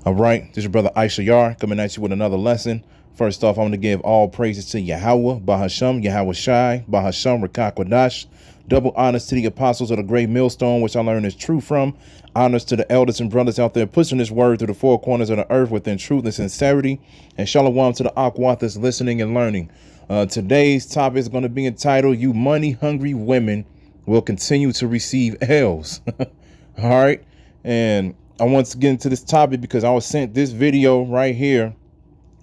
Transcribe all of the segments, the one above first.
All right, this is your brother Aisha Yar coming at you with another lesson. First off, I want to give all praises to Yahweh, Bahasham, Yahweh Shai, Bahasham, Rakakwadash. Double honors to the apostles of the great millstone, which I learned is true from. Honors to the elders and brothers out there pushing this word through the four corners of the earth within truth and sincerity. And shalom to the Akwat that's listening and learning. Today's topic is going to be entitled, You Money-Hungry Women Will Continue to Receive L's. All right, and I want to get into this topic because I was sent this video right here.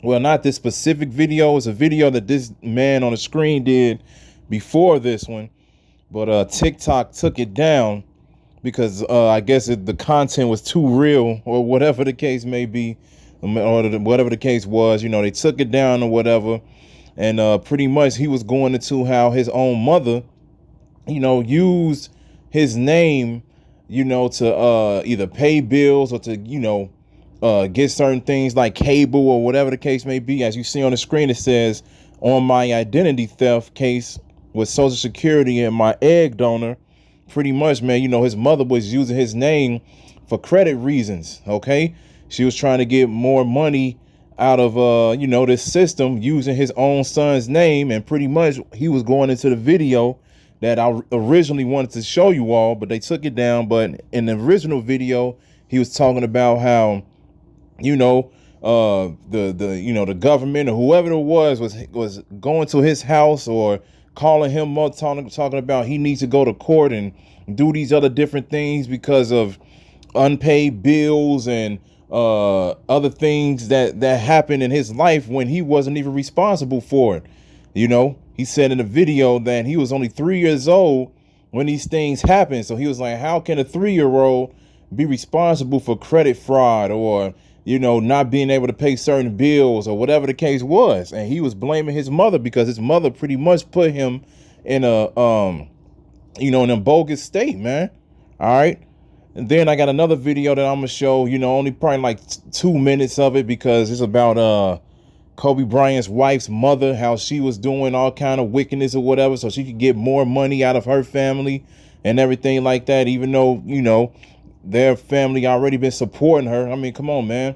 Well, not this specific video. It's a video that this man on the screen did before this one. But TikTok took it down because I guess the content was too real or whatever the case may be. Or whatever the case was, you know, they took it down or whatever. And pretty much he was going into how his own mother, you know, used his name, you know, to either pay bills or to, you know, get certain things like cable or whatever the case may be. As you see on the screen, it says, on my identity theft case with Social Security and my egg donor. Pretty much, man, you know, his mother was using his name for credit reasons. OK, she was trying to get more money out of, you know, this system using his own son's name. And pretty much he was going into the video that I originally wanted to show you all, but they took it down. But in the original video, he was talking about how, you know, the government or whoever it was going to his house or calling him up, talking about he needs to go to court and do these other different things because of unpaid bills and other things that happened in his life when he wasn't even responsible for it. You know, he said in the video that he was only 3 years old when these things happened. So he was like, how can a 3-year-old be responsible for credit fraud or, you know, not being able to pay certain bills or whatever the case was? And he was blaming his mother because his mother pretty much put him in a, you know, in a bogus state, man. All right. And then I got another video that I'm going to show, you know, only probably like 2 minutes of it because it's about Kobe Bryant's wife's mother, how she was doing all kind of wickedness or whatever so she could get more money out of her family and everything like that, even though, you know, their family already been supporting her. I mean, come on, man.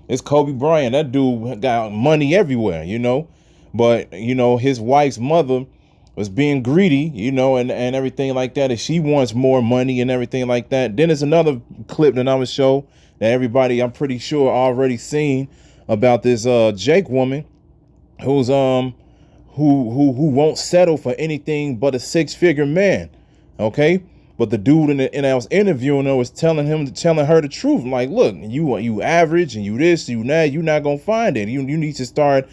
It's Kobe Bryant. That dude got money everywhere, you know. But, you know, his wife's mother was being greedy, you know, and everything like that. And she wants more money and everything like that. Then there's another clip that I'm going to show that everybody, I'm pretty sure, already seen about this Jake woman who's who won't settle for anything but a 6-figure man. OK, but the dude and I was interviewing her was telling her the truth. Like, look, you average and you this, you that, you're not going to find it. You need to start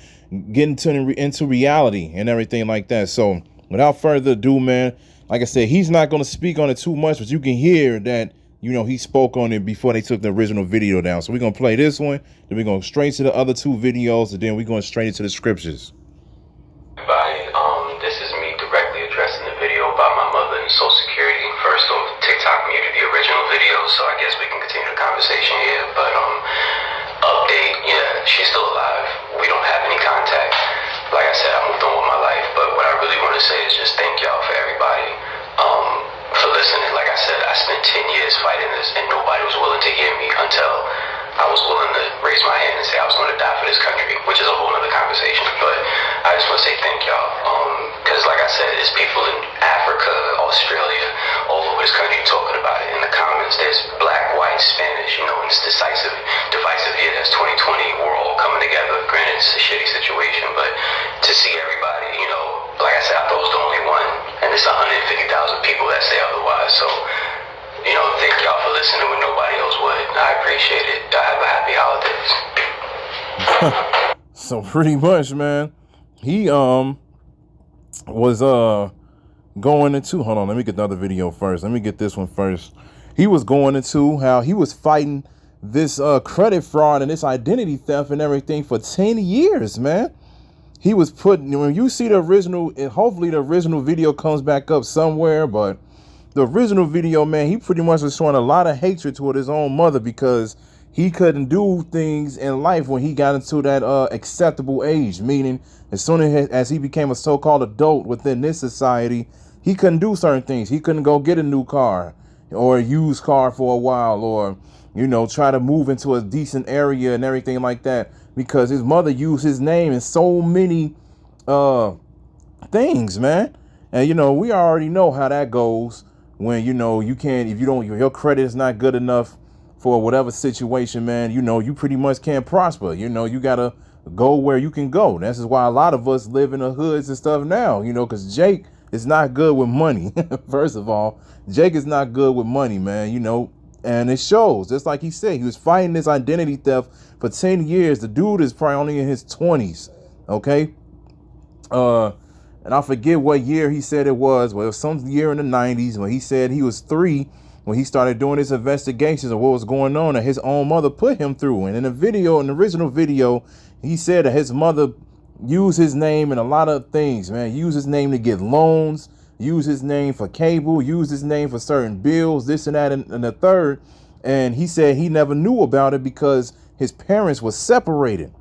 getting into reality and everything like that. So without further ado, man, like I said, he's not going to speak on it too much, but you can hear that, you know, he spoke on it before they took the original video down. So we're going to play this one, then we're going straight to the other 2 videos, and then we're going straight into the scriptures. This is me directly addressing the video about my mother and Social Security. First off, TikTok muted the original video, so I guess we can continue the conversation here. But update, yeah, she's still alive. We don't have any contact. Like I said, I moved on with my life. But what I really want to say is just thank y'all for everybody for listening. Like I said, I spent 10 years fighting this, and nobody was willing to hear me until I was willing to raise my hand and say I was going to die for this country, which is a whole other conversation. But I just want to say thank y'all. Because like I said, there's people in Africa, Australia, all over this country talking about it. In the comments, there's black, white, Spanish, you know, and it's divisive here. That's 2020. We're all coming together. Granted, it's a shitty situation, but to see everybody, you know, like I said, I thought I was the only one. And there's 150,000 people that say otherwise. So, you know, thank y'all for listening when nobody else would. I appreciate it. Have a happy holidays. So pretty much, man, he was going into, hold on, let me get the other video first. Let me get this one first. He was going into how he was fighting this credit fraud and this identity theft and everything for 10 years, man. He was putting, when you see the original, and hopefully the original video comes back up somewhere, but the original video, man, he pretty much was showing a lot of hatred toward his own mother because he couldn't do things in life when he got into that acceptable age, meaning as soon as he became a so-called adult within this society, he couldn't do certain things. He couldn't go get a new car or a used car for a while, or you know, try to move into a decent area and everything like that, because his mother used his name in so many things, man. And, you know, we already know how that goes when, you know, you can't, if you don't, your credit is not good enough for whatever situation, man, you know, you pretty much can't prosper. You know, you got to go where you can go. This is why a lot of us live in the hoods and stuff now, you know, because Jake is not good with money. First of all, Jake is not good with money, man, you know, and it shows. Just like he said, he was fighting this identity theft for 10 years. The dude is probably only in his 20s. OK. And I forget what year he said it was. Well, it was some year in the 90s when he said he was 3 when he started doing his investigations of what was going on that his own mother put him through. And in the video, in the original video, he said that his mother used his name in a lot of things, man. Use his name to get loans, use his name for cable, use his name for certain bills, this and that and the third. And he said he never knew about it because his parents were separated.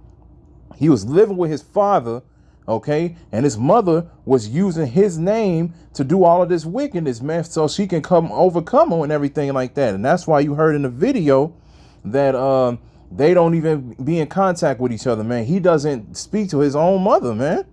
He was living with his father, okay, and his mother was using his name to do all of this wickedness, man, so she can come overcome him and everything like that. And that's why you heard in the video that they don't even be in contact with each other, man. He doesn't speak to his own mother, man,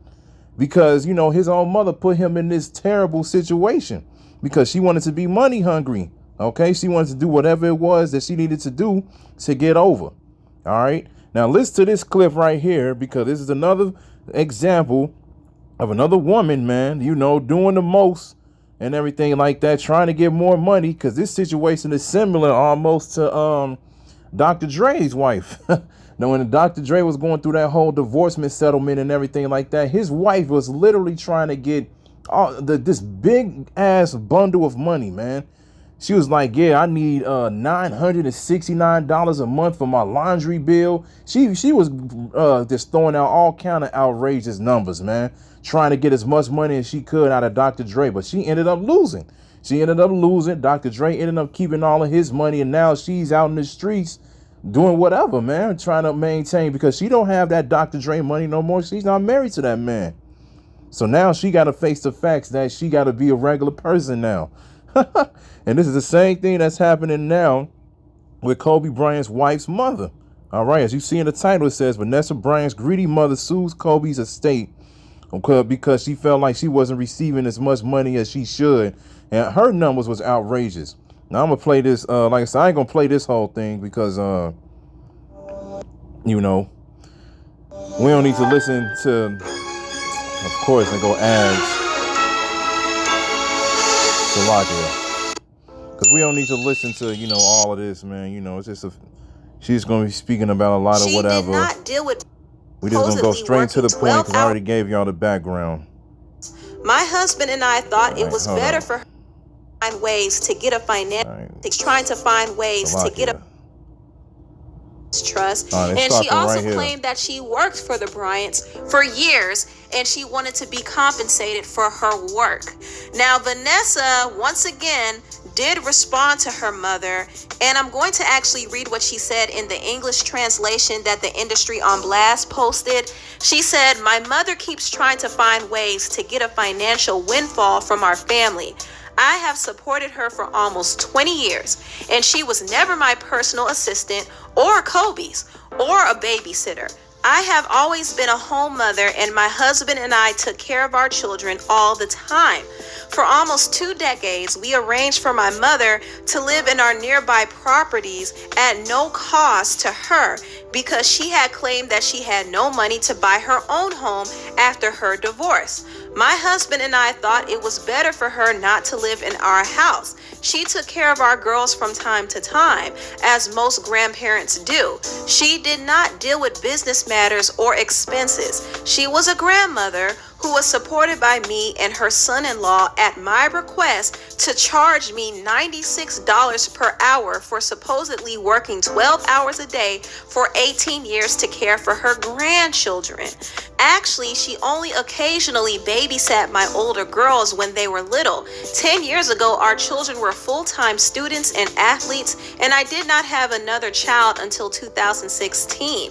because, you know, his own mother put him in this terrible situation because she wanted to be money hungry. Okay, she wanted to do whatever it was that she needed to do to get over. All right, now listen to this clip right here, because this is another example of another woman, man, you know, doing the most and everything like that, trying to get more money, because this situation is similar almost to Dr. Dre's wife. Now, when Dr. Dre was going through that whole divorcement settlement and everything like that, his wife was literally trying to get this big ass bundle of money, man. She was like, yeah, I need $969 a month for my laundry bill. She was just throwing out all kind of outrageous numbers, man, trying to get as much money as she could out of Dr. Dre. But she ended up losing. Dr. Dre ended up keeping all of his money. And now she's out in the streets doing whatever, man, trying to maintain, because she don't have that Dr. Dre money no more. She's not married to that man. So now she got to face the facts that she got to be a regular person now. And this is the same thing that's happening now with Kobe Bryant's wife's mother. All right, as you see in the title, it says Vanessa Bryant's greedy mother sues Kobe's estate because she felt like she wasn't receiving as much money as she should, and her numbers was outrageous. Now I'm gonna play this. Like I said, I ain't gonna play this whole thing because you know, we don't need to listen to, of course, and go ads. Because we don't need to listen to, you know, all of this, man. You know, it's just she's going to be speaking about a lot of whatever. She did not deal with. We just going to go straight to the point because I already gave y'all the background. My husband and I thought it was better for her to find ways to get a trying to find ways to get a trust. And she also claimed that she worked for the Bryants for years and she wanted to be compensated for her work. Now, Vanessa, once again, did respond to her mother, and I'm going to actually read what she said in the English translation that the Industry on Blast posted. She said, "My mother keeps trying to find ways to get a financial windfall from our family. I have supported her for almost 20 years, and she was never my personal assistant or Kobe's or a babysitter. I have always been a home mother, and my husband and I took care of our children all the time. For almost 2 decades, we arranged for my mother to live in our nearby properties at no cost to her because she had claimed that she had no money to buy her own home after her divorce. My husband and I thought it was better for her not to live in our house. She took care of our girls from time to time, as most grandparents do. She did not deal with business matters or expenses. She was a grandmother who was supported by me and her son-in-law at my request to charge me $96 per hour for supposedly working 12 hours a day for 18 years to care for her grandchildren. Actually, she only occasionally babysat my older girls when they were little. 10 years ago, our children were full-time students and athletes, and I did not have another child until 2016.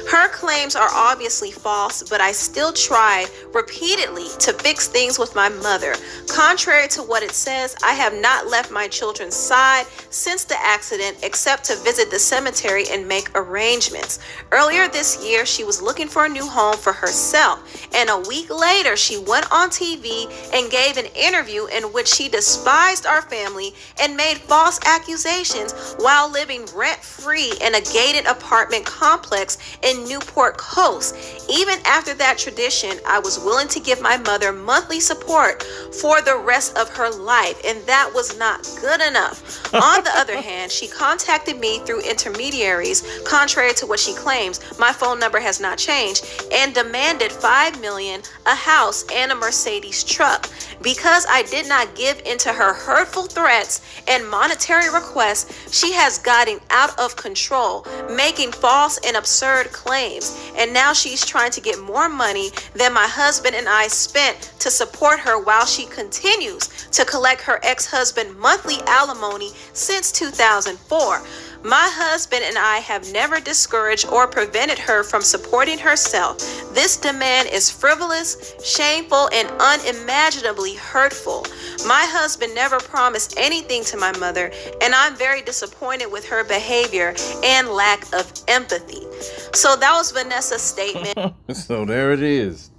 Her claims are obviously false, but I still tried repeatedly repeatedly to fix things with my mother. Contrary to what it says, I have not left my children's side since the accident except to visit the cemetery and make arrangements. Earlier this year, she was looking for a new home for herself, and a week later, she went on TV and gave an interview in which she despised our family and made false accusations while living rent-free in a gated apartment complex in Newport Coast. Even after that tradition, I was willing to give my mother monthly support for the rest of her life, and that was not good enough. On the other hand, she contacted me through intermediaries, contrary to what she claims. My phone number has not changed, and demanded $5 million, a house, and a Mercedes truck. Because I did not give into her hurtful threats and monetary requests, she has gotten out of control, making false and absurd claims, and now she's trying to get more money than my husband and I spent to support her while she continues to collect her ex-husband monthly alimony since 2004. My husband and I have never discouraged or prevented her from supporting herself. This demand is frivolous, shameful, and unimaginably hurtful. My husband never promised anything to my mother, and I'm very disappointed with her behavior and lack of empathy. So that was Vanessa's statement. So there it is.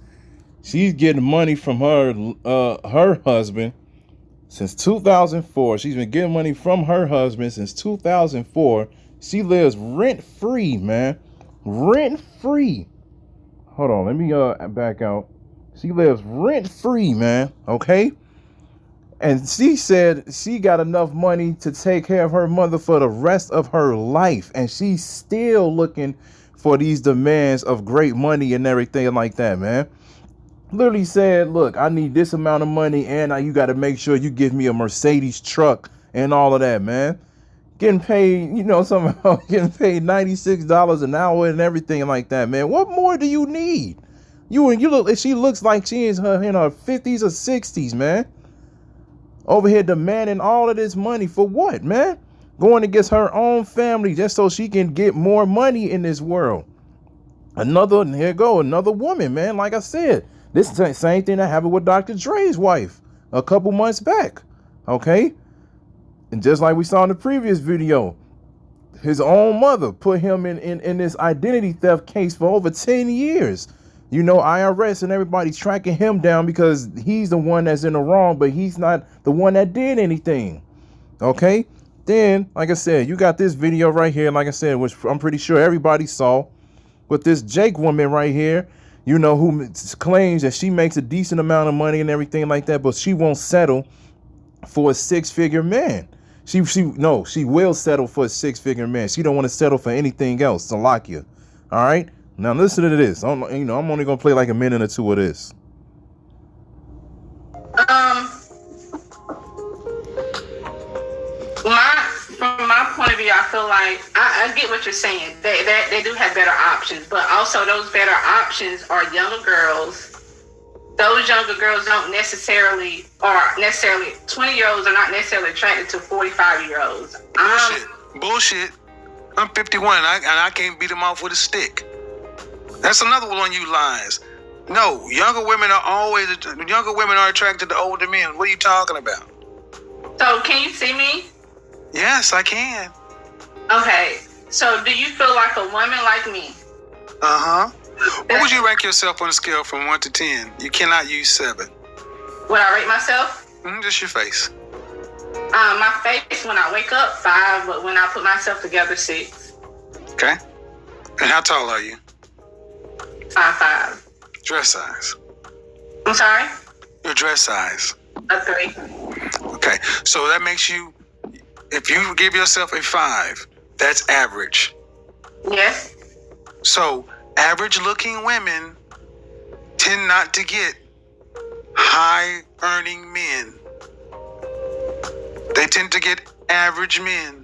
She's getting money from her husband since 2004. She's been getting money from her husband since 2004. She lives rent-free, man. Rent-free. Hold on, let me back out. She lives rent-free, man. Okay? And she said she got enough money to take care of her mother for the rest of her life. And she's still looking for these demands of great money and everything like that, man. Literally said, look, I need this amount of money, and you got to make sure you give me a Mercedes truck and all of that, man. Getting paid, somehow getting paid $96 an hour and everything like that, man. What more do you need? You look. She looks like she is in her 50s or 60s, man. Over here demanding all of this money for what, man? Going against her own family just so she can get more money in this world. Another woman, man. Like I said. This is the same thing that happened with Dr. Dre's wife a couple months back, okay? And just like we saw in the previous video, his own mother put him in this identity theft case for over 10 years. IRS and everybody's tracking him down because he's the one that's in the wrong, but he's not the one that did anything, okay? Then, like I said, you got this video right here, like I said, which I'm pretty sure everybody saw, with this Jake woman right here, who claims that she makes a decent amount of money and everything like that, but she won't settle for a six-figure man. She will settle for a six-figure man. She don't want to settle for anything else. Salakia. All right? Now listen to this. I'm only going to play like a minute or two of this. From my point of view, I feel like I get what you're saying. They do have better options, but also those better options are younger girls. Those younger girls don't necessarily 20-year-olds are not necessarily attracted to 45-year-olds. Bullshit. I'm 51 and I can't beat them off with a stick. That's another one on you lies. No, younger women are attracted to older men. What are you talking about? So can you see me? Yes, I can. Okay, so do you feel like a woman like me? Uh-huh. What would you rank yourself on a scale from 1 to 10? You cannot use 7. Would I rate myself? Just your face. My face, when I wake up, 5, but when I put myself together, 6. Okay. And how tall are you? 5'5". Dress size. I'm sorry? Your dress size. A 3. Okay, so that makes you, if you give yourself a 5, that's average. Yes. So average looking women tend not to get high earning men. They tend to get average men.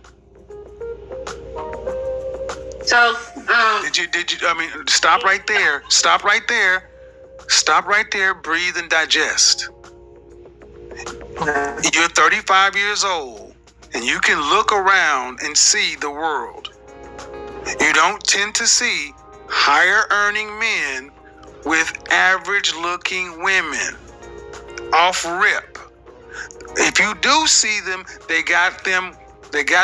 So, stop right there. Stop right there. Breathe and digest. You're 35 years old and you can look around and see the world. You don't tend to see higher earning men with average looking women. Off rip. If you do see them, they got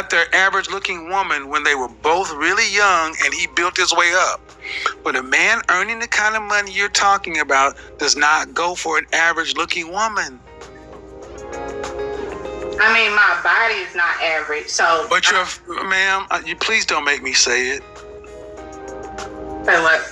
their average looking woman when they were both really young and he built his way up. But a man earning the kind of money you're talking about does not go for an average looking woman. I mean, my body is not average, so. But ma'am, you please don't make me say it. Say what?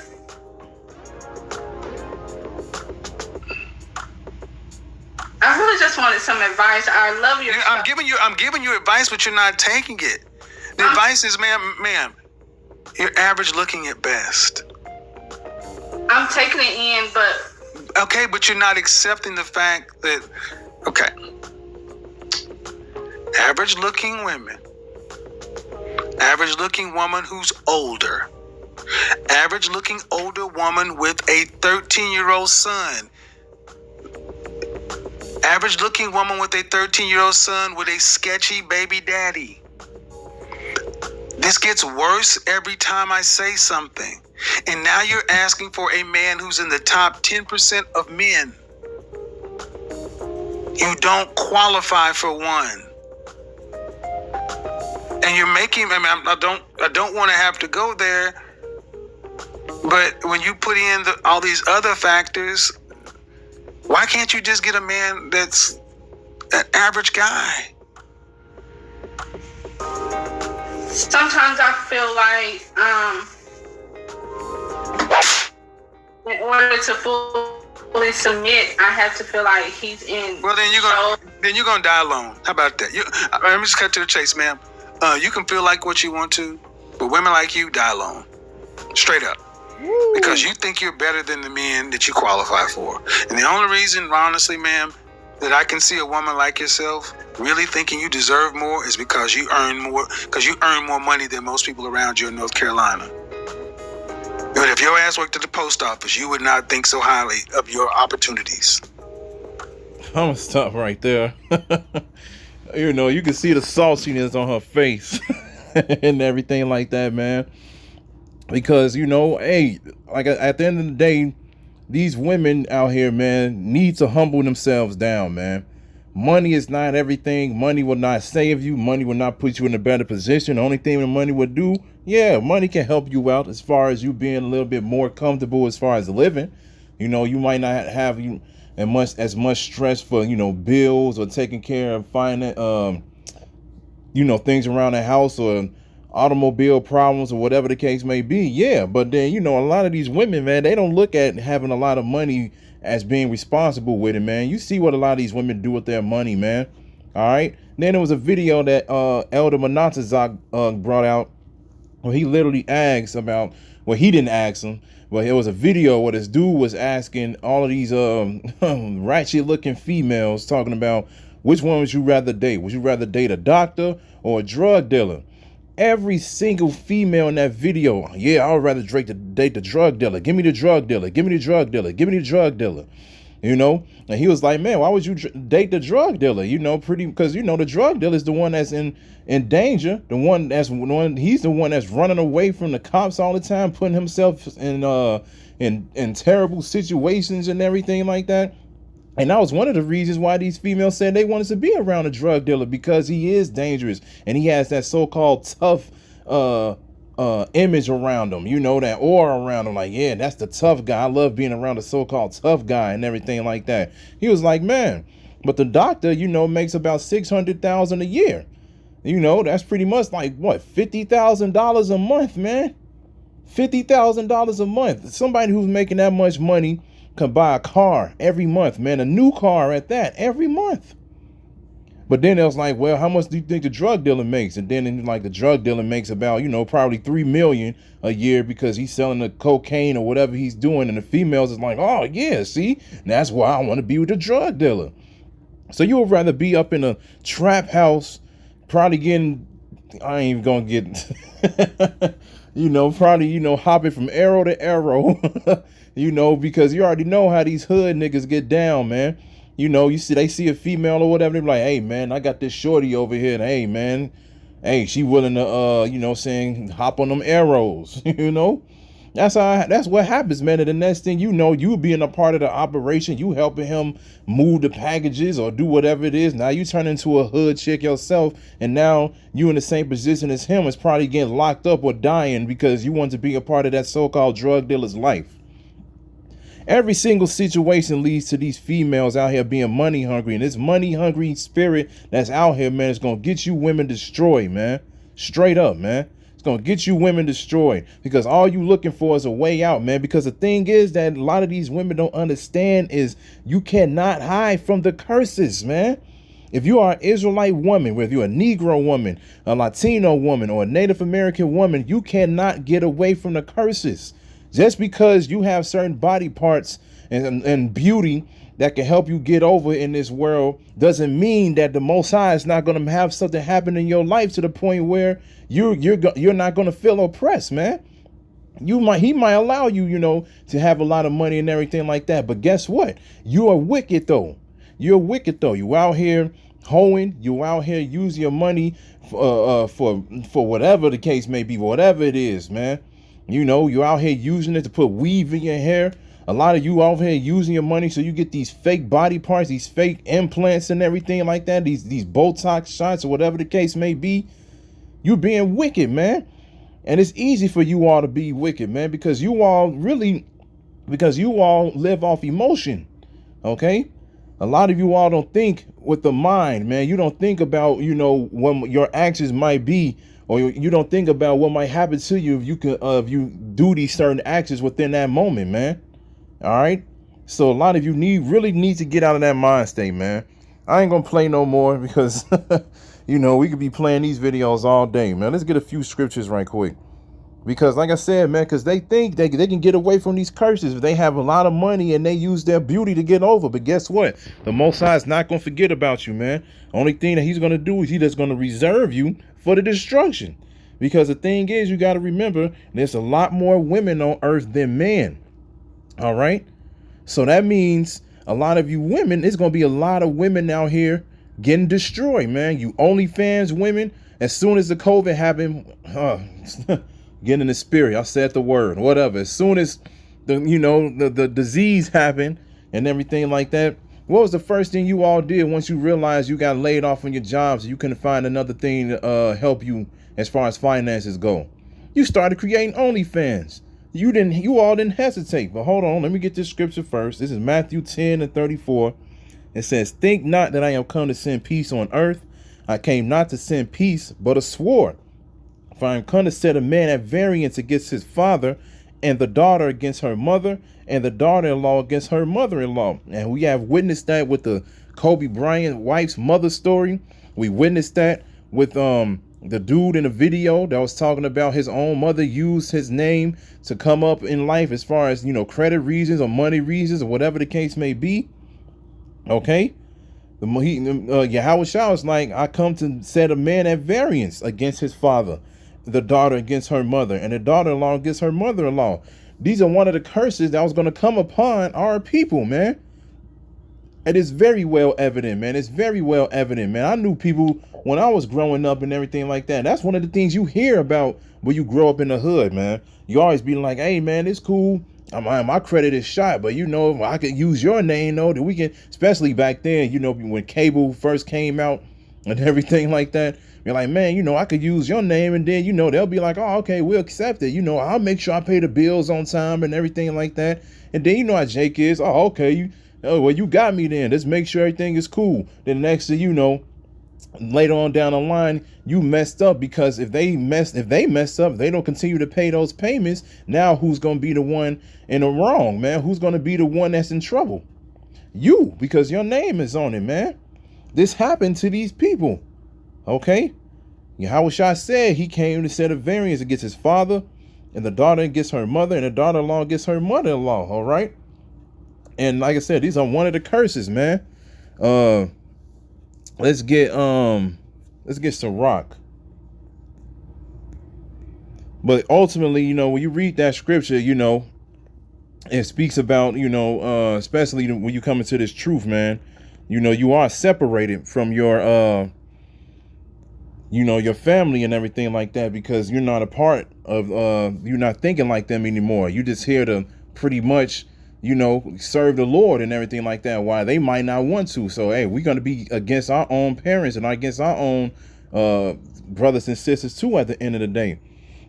I really just wanted some advice. I love your. I'm giving you advice, but you're not taking it. The advice is, ma'am, you're average looking at best. I'm taking it in, but. Okay, but you're not accepting the fact that. Okay. Average looking women. Average looking woman who's older. Average looking older woman with a 13-year-old son. Average looking woman with a 13-year-old son with a sketchy baby daddy. This gets worse every time I say something. And now you're asking for a man who's in the top 10% of men. You don't qualify for one. And you're making, I don't want to have to go there, but when you put in all these other factors, why can't you just get a man that's an average guy? Sometimes I feel like, in order to fully submit, I have to feel like he's in. Well, then you're gonna die alone. How about that? Let me just cut to the chase, ma'am. You can feel like what you want to, but women like you die alone. Straight up. Woo. Because you think you're better than the men that you qualify for. And the only reason, honestly, ma'am, that I can see a woman like yourself really thinking you deserve more is because you earn more money than most people around you in North Carolina. But if your ass worked at the post office, you would not think so highly of your opportunities. I'm gonna stop right there. You can see the saltiness on her face and everything like that, man. Because, hey, like at the end of the day, these women out here, man, need to humble themselves down, man. Money is not everything. Money will not save you. Money will not put you in a better position. The only thing that money would do, money can help you out as far as you being a little bit more comfortable as far as living. You might not have as much stress for, bills or taking care of finance, things around the house or automobile problems or whatever the case may be. Yeah, but then, a lot of these women, man, they don't look at having a lot of money as being responsible with it, man. You see what a lot of these women do with their money, man. All right. Then there was a video that Elder Monatazak brought out where he literally asked about, well, he didn't ask him, but it was a video where this dude was asking all of these ratchet looking females, talking about which one would you rather date? Would you rather date a doctor or a drug dealer? Every single female in that video, I would rather date the drug dealer. Give me the drug dealer. Give me the drug dealer. Give me the drug dealer. And he was like, man, why would you date the drug dealer? Because the drug dealer is the one that's in danger. He's the one that's running away from the cops all the time, putting himself in terrible situations and everything like that. And that was one of the reasons why these females said they wanted to be around a drug dealer, because he is dangerous and he has that so-called tough image around him, that aura around him. Like, yeah, that's the tough guy. I love being around a so-called tough guy and everything like that. He was like, man, but the doctor, makes about $600,000 a year. That's pretty much like what, $50,000 a month, man. $50,000 a month. Somebody who's making that much money can buy a car every month, man, a new car at that, every month. But then it was like, well, how much do you think the drug dealer makes? And then the drug dealer makes about, probably $3 million a year because he's selling the cocaine or whatever he's doing. And the females is like, oh yeah, see, that's why I want to be with the drug dealer. So you would rather be up in a trap house, probably getting, I ain't even gonna get, probably, hopping from arrow to arrow, because you already know how these hood niggas get down, man. They see a female or whatever, they're like, hey, man, I got this shorty over here. And hey, man, she willing to, hop on them arrows, That's what happens, man. And the next thing you know, you being a part of the operation, you helping him move the packages or do whatever it is. Now you turn into a hood chick yourself, and now you in the same position as him is probably getting locked up or dying because you want to be a part of that so-called drug dealer's life. Every single situation leads to these females out here being money hungry, and this money hungry spirit that's out here, man, is gonna get you women destroyed, man. Straight up, man. Gonna get you women destroyed because all you looking for is a way out, man. Because the thing is that a lot of these women don't understand is you cannot hide from the curses, man. If you are an Israelite woman, whether you're a Negro woman, a Latino woman, or a Native American woman, you cannot get away from the curses. Just because you have certain body parts and beauty that can help you get over in this world doesn't mean that the Most High is not going to have something happen in your life to the point where you're not going to feel oppressed, man. He might allow you, to have a lot of money and everything like that. But guess what? You are wicked though. You're wicked though. You out here hoeing. You out here using your money for whatever the case may be, whatever it is, man. You're out here using it to put weave in your hair. A lot of you out here using your money so you get these fake body parts, these fake implants and everything like that, these Botox shots or whatever the case may be. You're being wicked, man. And it's easy for you all to be wicked, man, because you all live off emotion, okay? A lot of you all don't think with the mind, man. You don't think about, what your actions might be, or you don't think about what might happen to you if you do these certain actions within that moment, man. All right. So a lot of you really need to get out of that mind state, man. I ain't gonna play no more because we could be playing these videos all day, man. Let's get a few scriptures right quick. Because like I said, man, because they think they can get away from these curses if they have a lot of money and they use their beauty to get over. But guess what? The Most High is not going to forget about you, man. Only thing that he's going to do is he's just going to reserve you for the destruction. Because the thing is, you got to remember, there's a lot more women on earth than men. All right. So that means a lot of you women, there's going to be a lot of women out here getting destroyed, man. You OnlyFans women, as soon as the COVID happened, get in the spirit. I said the word, whatever. As soon as the disease happened and everything like that, what was the first thing you all did once you realized you got laid off on your jobs and you couldn't find another thing to help you as far as finances go? You started creating OnlyFans. You all didn't hesitate. But hold on, let me get this scripture first. This is Matthew 10:34. It says, "Think not that I am come to send peace on earth. I came not to send peace, but a sword. For I am come to set a man at variance against his father, and the daughter against her mother, and the daughter-in-law against her mother-in-law." And we have witnessed that with the Kobe Bryant wife's mother story. We witnessed that with the dude in the video that was talking about his own mother used his name to come up in life as far as, credit reasons or money reasons or whatever the case may be. Okay. Yahweh Shah was like, I come to set a man at variance against his father, the daughter against her mother, and the daughter-in-law against her mother-in-law. These are one of the curses that was going to come upon our people, man. It is very well evident, man. It's very well evident, man. I knew people when I was growing up and everything like that. That's one of the things you hear about when you grow up in the hood, man. You always be like, hey, man, it's cool. My credit is shot, but if I could use your name, though, that we can, especially back then, when cable first came out and everything like that. You're like, man, I could use your name, and then, they'll be like, oh, okay, we'll accept it. I'll make sure I pay the bills on time and everything like that. And then how Jake is. Oh, okay. You got me then. Let's make sure everything is cool. Then next thing you know, later on down the line, you messed up, because if they mess up, they don't continue to pay those payments. Now who's going to be the one in the wrong, man? Who's going to be the one that's in trouble? You, because your name is on it, man. This happened to these people. Okay. Yahweh Shah said he came to set a variance against his father, and the daughter against her mother, and the daughter-in-law against her mother-in-law. All right. And like I said, these are one of the curses, man. Let's get Sirach. But ultimately, when you read that scripture, it speaks about, especially when you come into this truth, man, you are separated from your you know, your family and everything like that, because you're not a part of, you're not thinking like them anymore. You just here to pretty much, you know, serve the Lord and everything like that. Why they might not want to. So, hey, we're going to be against our own parents and against our own brothers and sisters too at the end of the day.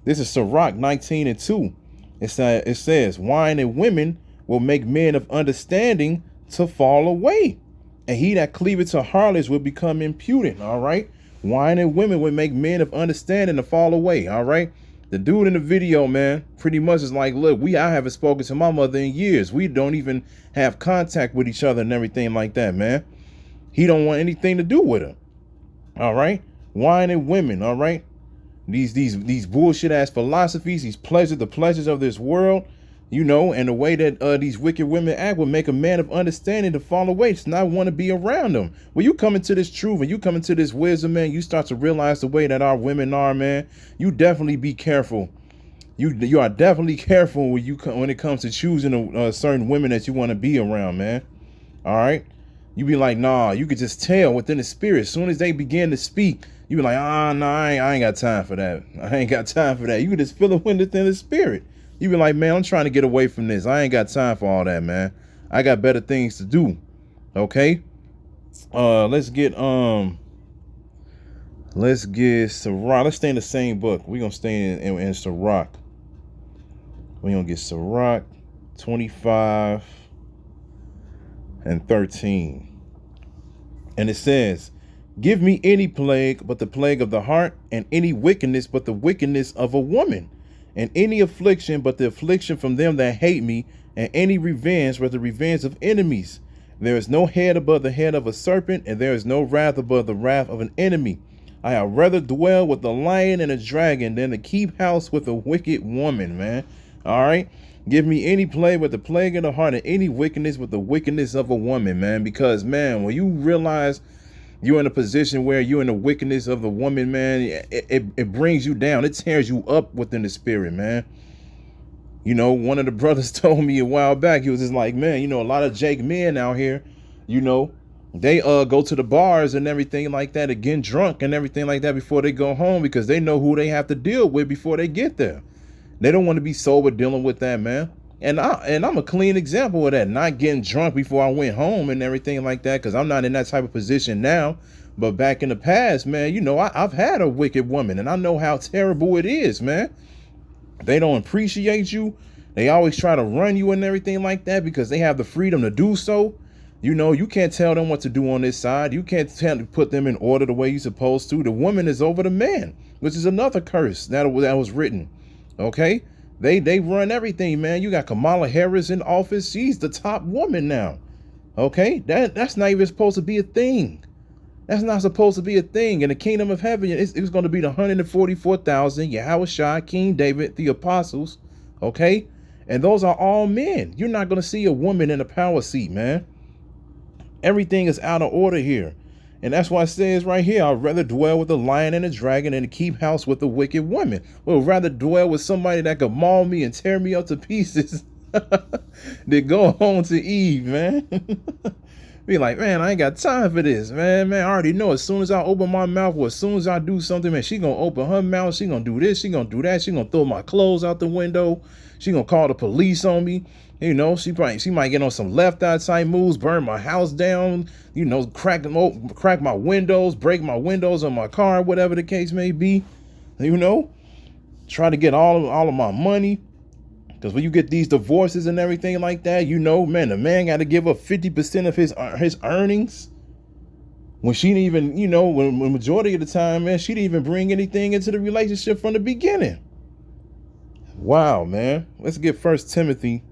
This is Sirach 19:2. It says, wine and women will make men of understanding to fall away, and he that cleaveth to harlots will become impudent. All right. Wine and women will make men of understanding to fall away. All right. The dude in the video, man, pretty much is like, look, I haven't spoken to my mother in years. We don't even have contact with each other and everything like that, man. He don't want anything to do with her. All right. Wine and women. All right. These bullshit ass philosophies, the pleasures of this world, you know, and the way that these wicked women act will make a man of understanding to fall away, to not want to be around them. When you come into this truth and you come into this wisdom, man, you start to realize the way that our women are, man. You definitely be careful. You are definitely careful when it comes to choosing certain women that you want to be around, man. All right. You be like, nah, you could just tell within the spirit. As soon as they begin to speak, you be like, nah, I ain't got time for that. I ain't got time for that. You can just feel it within the spirit. You be like, man, I'm trying to get away from this. I ain't got time for all that, man. I got better things to do. Okay. Let's get Sirach. Let's stay in the same book. We're gonna stay in Sirach. We're gonna get Sirach 25:13. And it says, give me any plague but the plague of the heart, and any wickedness but the wickedness of a woman, and any affliction but the affliction from them that hate me, and any revenge but the revenge of enemies. There is no head above the head of a serpent, and there is no wrath above the wrath of an enemy. I had rather dwell with the lion and a dragon than to keep house with a wicked woman, man. All right. Give me any plague with the plague of the heart, and any wickedness with the wickedness of a woman, man. Because, man, when you realize you're in a position where you're in the wickedness of the woman, man, it brings you down. It tears you up within the spirit, man. You know, one of the brothers told me a while back, he was just like, man, you know, a lot of Jake men out here, you know, they go to the bars and everything like that, getting drunk and everything like that before they go home, because they know who they have to deal with before they get there. They don't want to be sober dealing with that, man. And I'm a clean example of that, not getting drunk before I went home and everything like that, because I'm not in that type of position now. But back in the past, man, you know, I've had a wicked woman, and I know how terrible it is, man. They don't appreciate you. They always try to run you and everything like that because they have the freedom to do so. You know, you can't tell them what to do on this side. You can't put them in order the way you're supposed to. The woman is over the man, which is another curse that was written. Okay. They run everything, man. You got Kamala Harris in office. She's the top woman now. Okay. That's not even supposed to be a thing. That's not supposed to be a thing. In the kingdom of heaven, it's going to be the 144,000, Yahushua, King David, the apostles. Okay. And those are all men. You're not going to see a woman in a power seat, man. Everything is out of order here. And that's why it says right here, I'd rather dwell with a lion and a dragon than to keep house with a wicked woman. Well, rather dwell with somebody that could maul me and tear me up to pieces than go home to Eve, man. Be like, man, I ain't got time for this, man. I already know as soon as I open my mouth or as soon as I do something, man, she gonna open her mouth. She gonna do this. She gonna do that. She gonna throw my clothes out the window. She gonna call the police on me. You know, she might get on some left eye type moves, burn my house down, you know, crack my windows, break my windows on my car, whatever the case may be. You know, try to get all of my money. Because when you get these divorces and everything like that, you know, man, the man got to give up 50% of his earnings. When she didn't even, you know, when majority of the time, man, she didn't even bring anything into the relationship from the beginning. Wow, man. Let's get 1 Timothy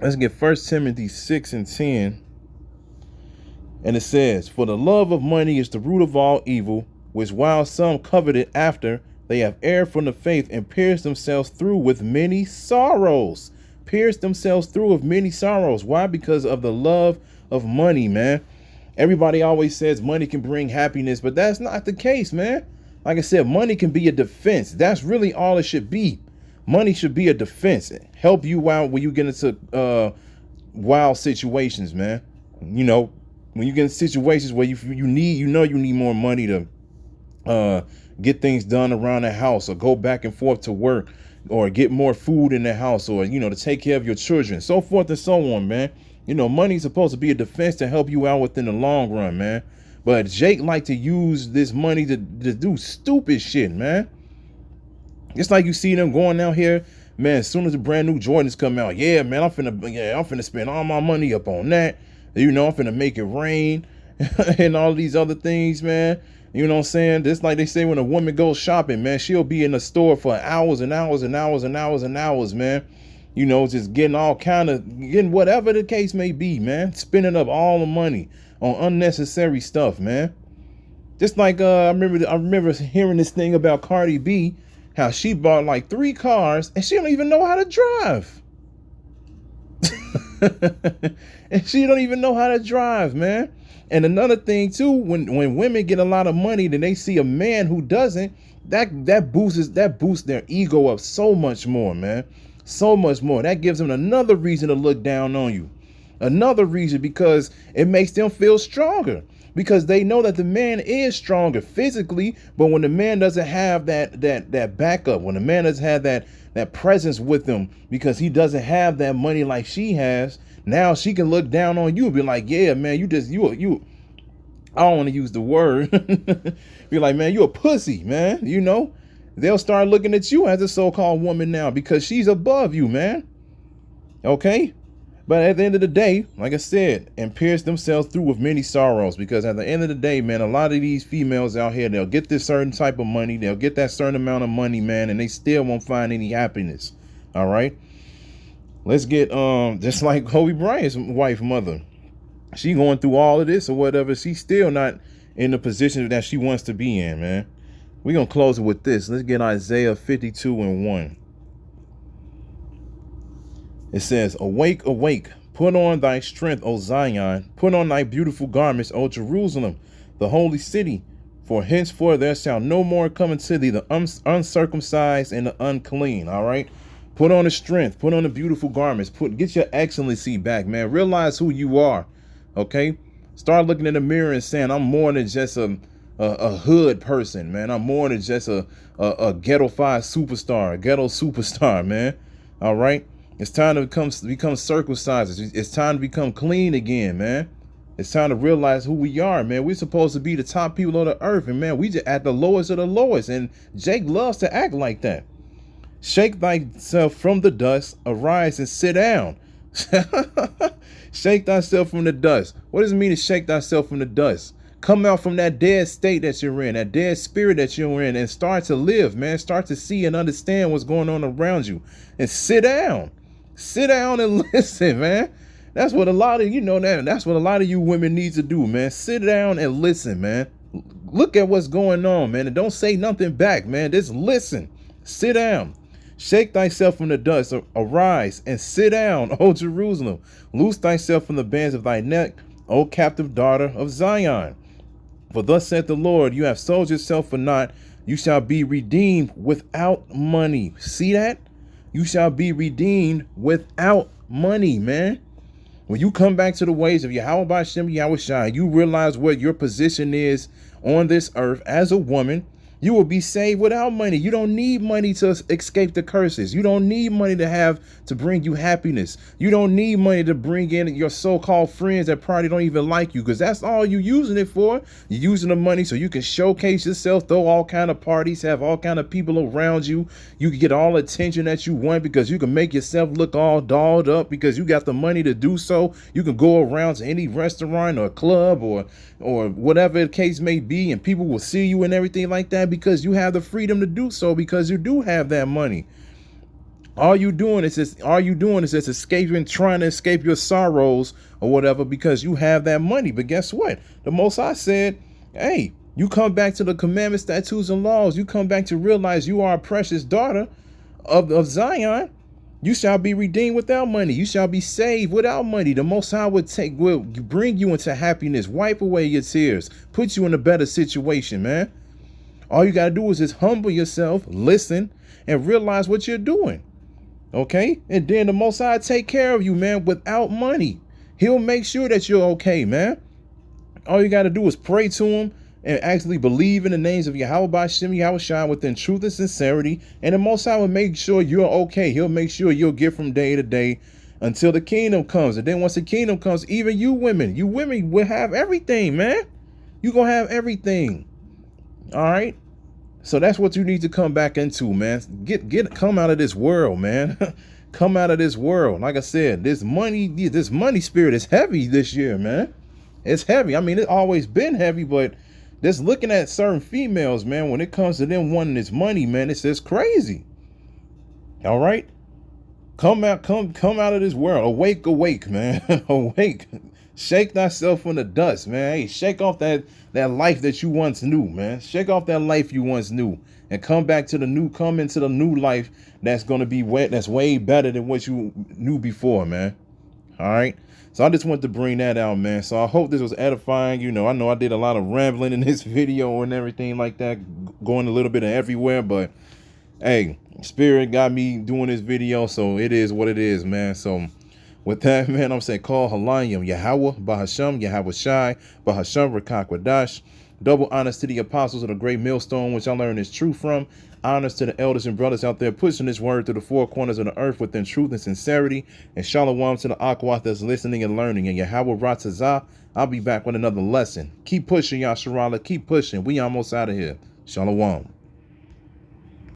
6:10. And it says, for the love of money is the root of all evil, which while some coveted after, they have erred from the faith and pierced themselves through with many sorrows. Why? Because of the love of money, man. Everybody always says money can bring happiness, but that's not the case, man. Like I said, money can be a defense. That's really all it should be. Money should be a defense. Help you out when you get into wild situations, man. You know, when you get in situations where you need more money to get things done around the house, or go back and forth to work, or get more food in the house, or, you know, to take care of your children, so forth and so on, man. You know, money's supposed to be a defense to help you out within the long run, man. But Jake like to use this money to do stupid shit, man. It's like you see them going out here, man, as soon as the brand new Jordans come out, yeah, man, I'm finna spend all my money up on that. You know, I'm finna make it rain and all these other things, man. You know what I'm saying? Just like they say, when a woman goes shopping, man, she'll be in the store for hours and hours and hours and hours and hours, man. You know, just getting getting whatever the case may be, man. Spending up all the money on unnecessary stuff, man. Just like I remember hearing this thing about Cardi B, how she bought like 3 cars and she don't even know how to drive. And she don't even know how to drive, man. And another thing too, when women get a lot of money, then they see a man who doesn't, that boosts their ego up so much more, man. So much more. That gives them another reason to look down on you. Another reason, because it makes them feel stronger. Because they know that the man is stronger physically, but when the man doesn't have that backup, when the man doesn't have that presence with him, because he doesn't have that money like she has, now she can look down on you and be like, yeah, man, you I don't want to use the word. Be like, man, you a pussy, man. You know, they'll start looking at you as a so-called woman now because she's above you, man. Okay? But at the end of the day, like I said, and pierce themselves through with many sorrows, because at the end of the day, man, a lot of these females out here, they'll get this certain type of money, they'll get that certain amount of money, man, and they still won't find any happiness. All right? Let's get just like Kobe Bryant's wife, mother. She going through all of this or whatever, she's still not in the position that she wants to be in, man. We're going to close it with this. Let's get Isaiah 52:1. It says, awake, awake, put on thy strength, O Zion, put on thy beautiful garments, O Jerusalem, the holy city. For henceforth there shall no more come unto thee the uncircumcised and the unclean. All right. Put on the strength, put on the beautiful garments, get your excellency back, man. Realize who you are. Okay. Start looking in the mirror and saying, I'm more than just a hood person, man. I'm more than just a ghetto-fied superstar, a ghetto superstar, man. All right. It's time to become circumcised. It's time to become clean again, man. It's time to realize who we are, man. We're supposed to be the top people on the earth, and man, we just at the lowest of the lowest. And Jake loves to act like that. Shake thyself from the dust, arise and sit down. Shake thyself from the dust. What does it mean to shake thyself from the dust? Come out from that dead state that you're in, that dead spirit that you're in, and start to live, man. Start to see and understand what's going on around you, and sit down. Sit down and listen, man. That's what a lot of that's what a lot of you women need to do, man. Sit down and listen, man. Look at what's going on, man, and don't say nothing back, man. Just listen. Sit down. Shake thyself from the dust. Arise and sit down, O Jerusalem. Loose thyself from the bands of thy neck, O captive daughter of Zion. For thus saith the Lord, you have sold yourself for naught. You shall be redeemed without money. See that? You shall be redeemed without money, man. When you come back to the ways of Yahweh B'Shem Yahweh Shai, you realize what your position is on this earth as a woman. You will be saved without money. You don't need money to escape the curses. You don't need money to bring you happiness. You don't need money to bring in your so-called friends that probably don't even like you, because that's all you're using it for. You're using the money so you can showcase yourself, throw all kind of parties, have all kind of people around you. You can get all attention that you want because you can make yourself look all dolled up because you got the money to do so. You can go around to any restaurant or club or whatever the case may be, and people will see you and everything like that because you have the freedom to do so, because you do have that money. All you doing is just escaping, trying to escape your sorrows or whatever, because you have that money. But guess what? The Most High said, hey, you come back to the commandments, statutes, and laws. You come back to realize you are a precious daughter of Zion. You shall be redeemed without money. You shall be saved without money. The Most High will bring you into happiness, wipe away your tears, put you in a better situation, man. All you got to do is just humble yourself, listen, and realize what you're doing. Okay? And then the Most High take care of you, man, without money. He'll make sure that you're okay, man. All you got to do is pray to him, and actually believe in the names of Yahweh Ba'Shem, Yahweh Shai within truth and sincerity, and the Most High will make sure you're okay. He'll make sure you'll get from day to day until the kingdom comes. And then once the kingdom comes, even you women will have everything, man. You gonna have everything. All right. So that's what you need to come back into, man. Come out of this world, man. Come out of this world. Like I said, this money spirit is heavy this year, man. It's heavy. I mean, it's always been heavy, but just looking at certain females, man, when it comes to them wanting this money, man, it's just crazy. All right. Come out of this world. Awake, man. Awake. Shake thyself from the dust, man. Hey, shake off that life that you once knew, man. Shake off that life you once knew and come into the new life that's going to be that's way better than what you knew before, man. All right. So I just wanted to bring that out, man. So I hope this was edifying. You know, I know I did a lot of rambling in this video and everything like that, going a little bit of everywhere, but hey, Spirit got me doing this video, so it is what it is, man. So with that, man, I'm saying call Halayim, Yahweh, Bahasham, Yahweh Shai, Bahasham, Rakakwadash. Double honors to the apostles of the great millstone, which I learned is true from. Honors to the elders and brothers out there pushing this word to the four corners of the earth within truth and sincerity. And shalom to the Aquath that's listening and learning. And Yahweh Ratazah, I'll be back with another lesson. Keep pushing, Yasharala. Keep pushing. We almost out of here. Shalom.